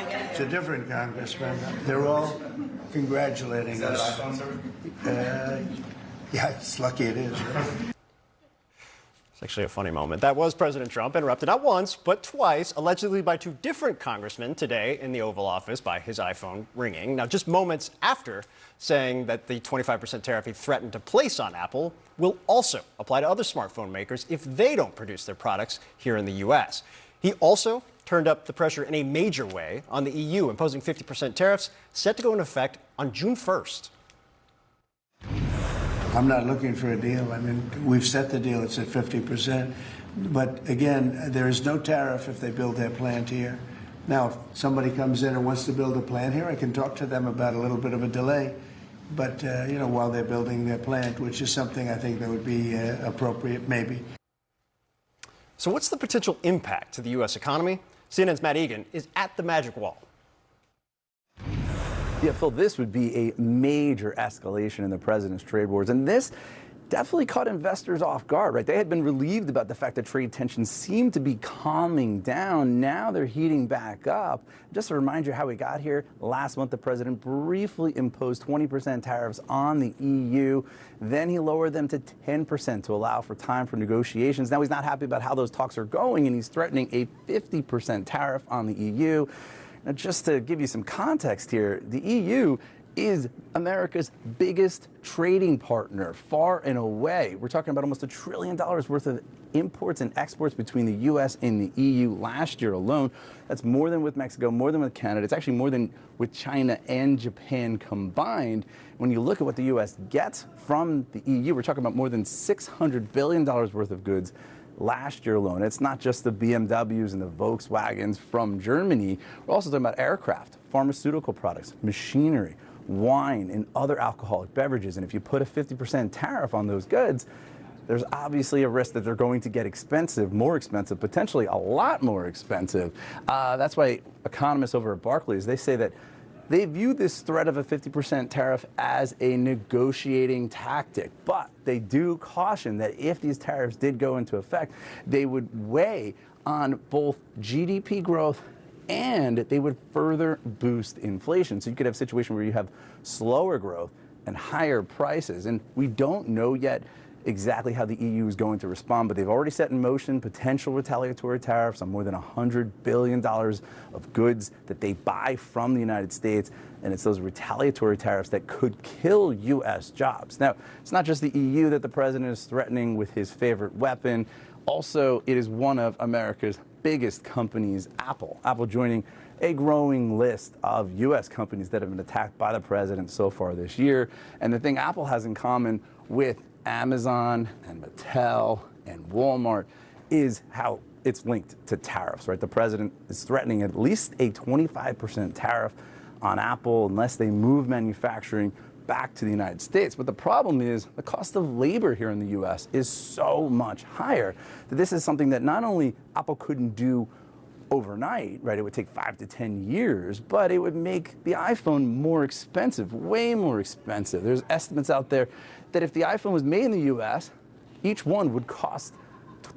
It's a different congressman. They're all congratulating us. Is that an iPhone, sir? Yeah, it's lucky it is. Right? It's actually a funny moment. That was President Trump, interrupted not once, but twice, allegedly by two different congressmen today in the Oval Office by his iPhone ringing. Now, just moments after saying that the 25% tariff he threatened to place on Apple will also apply to other smartphone makers if they don't produce their products here in the U.S. He also turned up the pressure in a major way on the EU, imposing 50% tariffs set to go into effect on June 1st. I'm not looking for a deal. I mean, we've set the deal. It's at 50%. But again, there is no tariff if they build their plant here. Now, if somebody comes in and wants to build a plant here, I can talk to them about a little bit of a delay. But, while they're building their plant, which is something I think that would be appropriate, maybe. So what's the potential impact to the U.S. economy? CNN's Matt Egan is at the magic wall. Yeah, Phil, this would be a major escalation in the president's trade wars. And this definitely caught investors off guard, right? They had been relieved about the fact that trade tensions seemed to be calming down. Now they're heating back up. Just to remind you how we got here, last month the president briefly imposed 20% tariffs on the EU. Then he lowered them to 10% to allow for time for negotiations. Now he's not happy about how those talks are going, and he's threatening a 50% tariff on the EU. Now, just to give you some context here, the EU is America's biggest trading partner, far and away. We're talking about almost $1 trillion worth of imports and exports between the U.S. and the EU last year alone. That's more than with Mexico, more than with Canada. It's actually more than with China and Japan combined. When you look at what the U.S. gets from the EU, we're talking about more than $600 billion worth of goods last year alone. It's not just the BMWs and the Volkswagens from Germany. We're also talking about aircraft, pharmaceutical products, machinery, wine, and other alcoholic beverages. And if you put a 50% tariff on those goods, there's obviously a risk that they're going to get expensive, more expensive, potentially a lot more expensive. That's why economists over at Barclays, they say that they view this threat of a 50% tariff as a negotiating tactic, but they do caution that if these tariffs did go into effect, they would weigh on both GDP growth and they would further boost inflation. So you could have a situation where you have slower growth and higher prices. And we don't know yet exactly how the EU is going to respond, but they've already set in motion potential retaliatory tariffs on more than $100 billion of goods that they buy from the United States. And it's those retaliatory tariffs that could kill U.S. jobs. Now, it's not just the EU that the president is threatening with his favorite weapon. Also, it is one of America's biggest companies, Apple. Apple joining a growing list of U.S. companies that have been attacked by the president so far this year. And the thing Apple has in common with Amazon and Mattel and Walmart is how it's linked to tariffs, right? The president is threatening at least a 25% tariff on Apple unless they move manufacturing back to the United States. But the problem is the cost of labor here in the U.S. is so much higher that this is something that not only Apple couldn't do overnight, right? It would take 5 to 10 years, but it would make the iPhone more expensive, way more expensive. There's estimates out there that if the iPhone was made in the U.S., each one would cost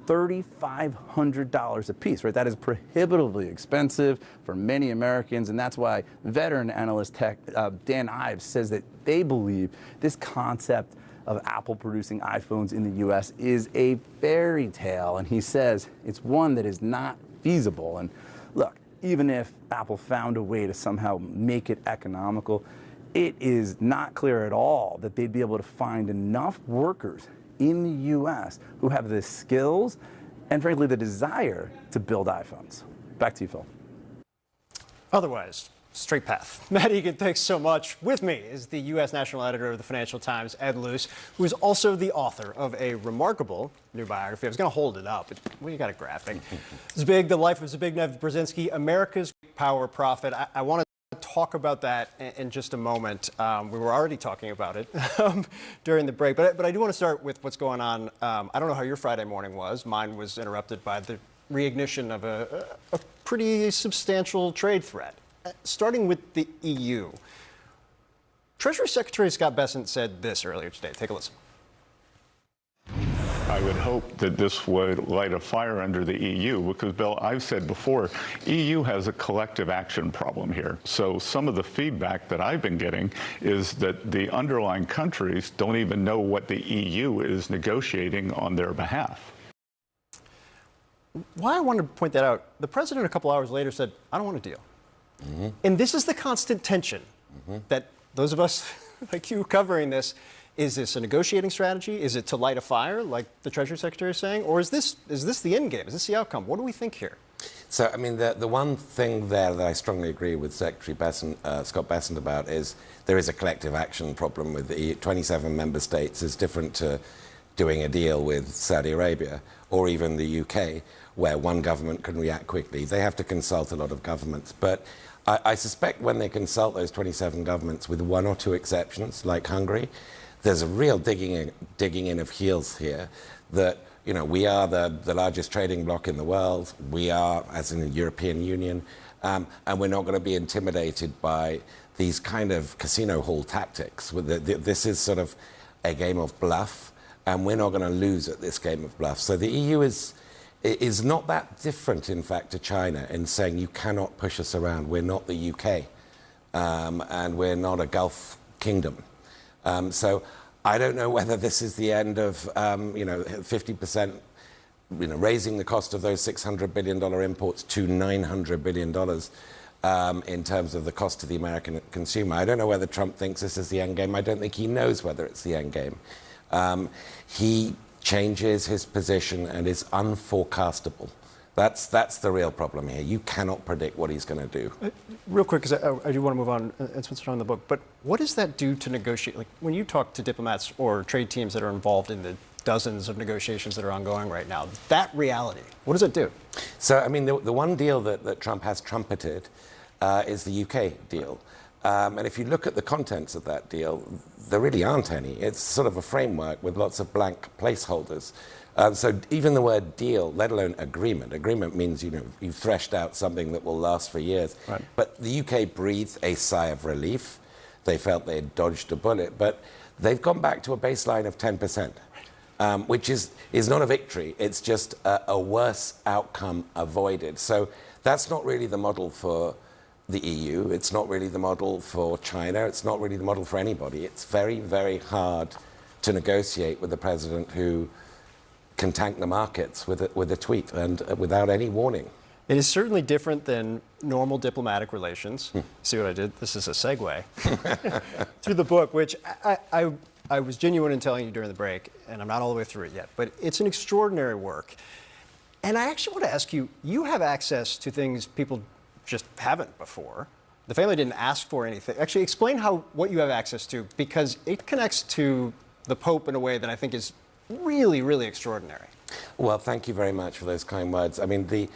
$3,500 a piece, right? That is prohibitively expensive for many Americans, and that's why veteran analyst Dan Ives says that they believe this concept of Apple producing iPhones in the U.S. is a fairy tale, and he says it's one that is not feasible. And look, even if Apple found a way to somehow make it economical, it is not clear at all that they'd be able to find enough workers in the U.S. who have the skills and, frankly, the desire to build iPhones. Back to you, Phil. Otherwise, straight path. Matt Egan, thanks so much. With me is the U.S. national editor of the Financial Times, Ed Luce, who is also the author of a remarkable new biography. I was going to hold it up, but well, you got a graphic. Zbig, The Life of Zbigniew Brzezinski, America's Power Prophet. I want to talk about that in just a moment. We were already talking about it during the break, but I do want to start with what's going on. I don't know how your Friday morning was. Mine was interrupted by the reignition of a pretty substantial trade threat. Starting with the EU. Treasury Secretary Scott Bessent said this earlier today. Take a listen. I would hope that this would light a fire under the EU, because, Bill, I've said before, EU has a collective action problem here. So some of the feedback that I've been getting is that the underlying countries don't even know what the EU is negotiating on their behalf. Why I wanted to point that out, the president a couple hours later said, I don't want a deal. And this is the constant tension that those of us like you covering this, is this a negotiating strategy? Is it to light a fire, like the Treasury Secretary is saying? Or is this the end game? Is this the outcome? What do we think here? So, I mean, the one thing there that I strongly agree with Secretary Scott Bessent about is there is a collective action problem with the 27 member states. Is different to doing a deal with Saudi Arabia or even the UK, where one government can react quickly. They have to consult a lot of governments. But I suspect when they consult those 27 governments, with one or two exceptions, like Hungary, there's a real digging in of heels here that, you know, we are the largest trading bloc in the world. We are, as in the European Union, and we're not going to be intimidated by these kind of casino hall tactics. This is sort of a game of bluff, and we're not going to lose at this game of bluff. So the EU is not that different, in fact, to China in saying you cannot push us around. We're not the UK, and we're not a Gulf kingdom. So I don't know whether this is the end of, 50%, raising the cost of those $600 billion imports to $900 billion in terms of the cost to the American consumer. I don't know whether Trump thinks this is the end game. I don't think he knows whether it's the end game. He changes his position and is unforecastable. That's the real problem here. You cannot predict what he's going to do. Real quick, because I do want to move on and spend some time on the book, but what does that do to negotiate? Like, when you talk to diplomats or trade teams that are involved in the dozens of negotiations that are ongoing right now, that reality, what does it do? So, I mean, the one deal that Trump has trumpeted is the UK deal. And if you look at the contents of that deal, there really aren't any. It's sort of a framework with lots of blank placeholders. So even the word deal, let alone agreement means, you've threshed out something that will last for years. Right. But the UK breathed a sigh of relief. They felt they had dodged a bullet, but they've gone back to a baseline of 10%, which is not a victory. It's just a worse outcome avoided. So that's not really the model for the EU. It's not really the model for China. It's not really the model for anybody. It's very, very hard to negotiate with the president who can tank the markets with a tweet and without any warning. It is certainly different than normal diplomatic relations. See what I did? This is a segue through the book, which I was genuine in telling you during the break, and I'm not all the way through it yet, but it's an extraordinary work. And I actually want to ask you, you have access to things people just haven't before. The family didn't ask for anything. Actually, explain what you have access to, because it connects to the Pope in a way that I think is really, really extraordinary. Well, thank you very much for those kind words. I mean, the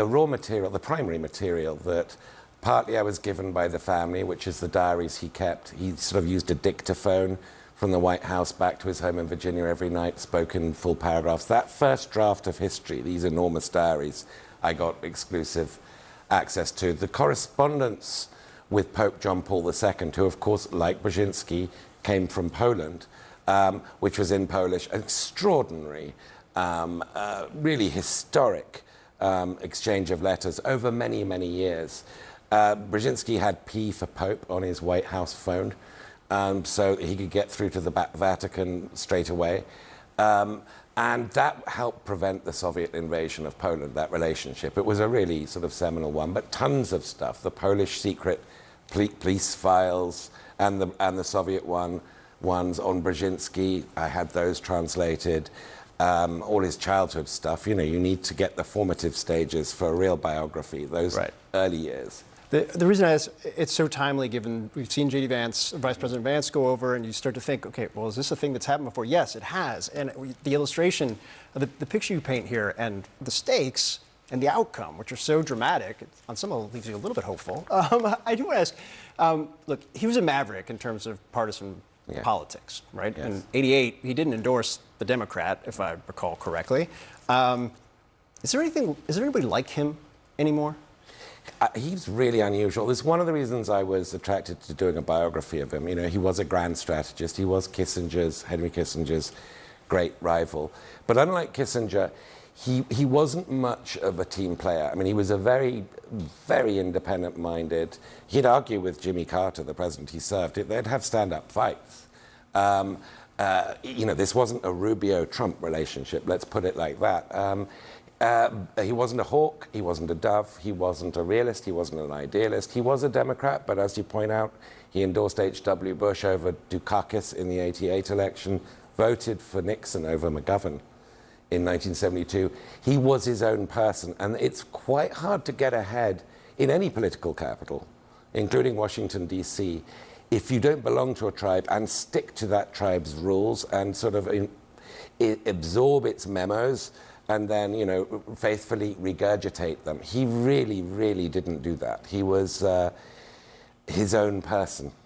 raw material, the primary material that partly I was given by the family, which is the diaries he kept. He sort of used a dictaphone from the White House back to his home in Virginia every night, spoke in full paragraphs. That first draft of history, these enormous diaries, I got exclusive access to. The correspondence with Pope John Paul II, who, of course, like Brzezinski, came from Poland, which was in Polish. Extraordinary, really historic exchange of letters over many, many years. Brzezinski had P for Pope on his White House phone, so he could get through to the Vatican straight away. And that helped prevent the Soviet invasion of Poland, that relationship. It was a really sort of seminal one, but tons of stuff. The Polish secret police files and the Soviet ones on Brzezinski, I had those translated. All his childhood stuff. You need to get the formative stages for a real biography, those early years. The reason I ask, it's so timely, given we've seen J.D. Vance, Vice President Vance, go over, and you start to think, okay, well, is this a thing that's happened before? Yes, it has. And the illustration, the picture you paint here, and the stakes and the outcome, which are so dramatic, on some level leaves you a little bit hopeful. I do want to ask, look, he was a maverick in terms of partisan politics, right? Yes. In '88, he didn't endorse the Democrat, if I recall correctly. Is there anybody like him anymore? He's really unusual. It's one of the reasons I was attracted to doing a biography of him. He was a grand strategist. He was Henry Kissinger's great rival. But unlike Kissinger, he wasn't much of a team player. I mean, he was a very, very independent-minded. He'd argue with Jimmy Carter, the president he served. They'd have stand-up fights. This wasn't a Rubio-Trump relationship, let's put it like that. He wasn't a hawk, he wasn't a dove, he wasn't a realist, he wasn't an idealist. He was a Democrat, but as you point out, he endorsed H.W. Bush over Dukakis in the '88 election, voted for Nixon over McGovern in 1972. He was his own person, and it's quite hard to get ahead in any political capital, including Washington, D.C., if you don't belong to a tribe and stick to that tribe's rules and sort of absorb its memos and then, faithfully regurgitate them. He really, really didn't do that. He was his own person.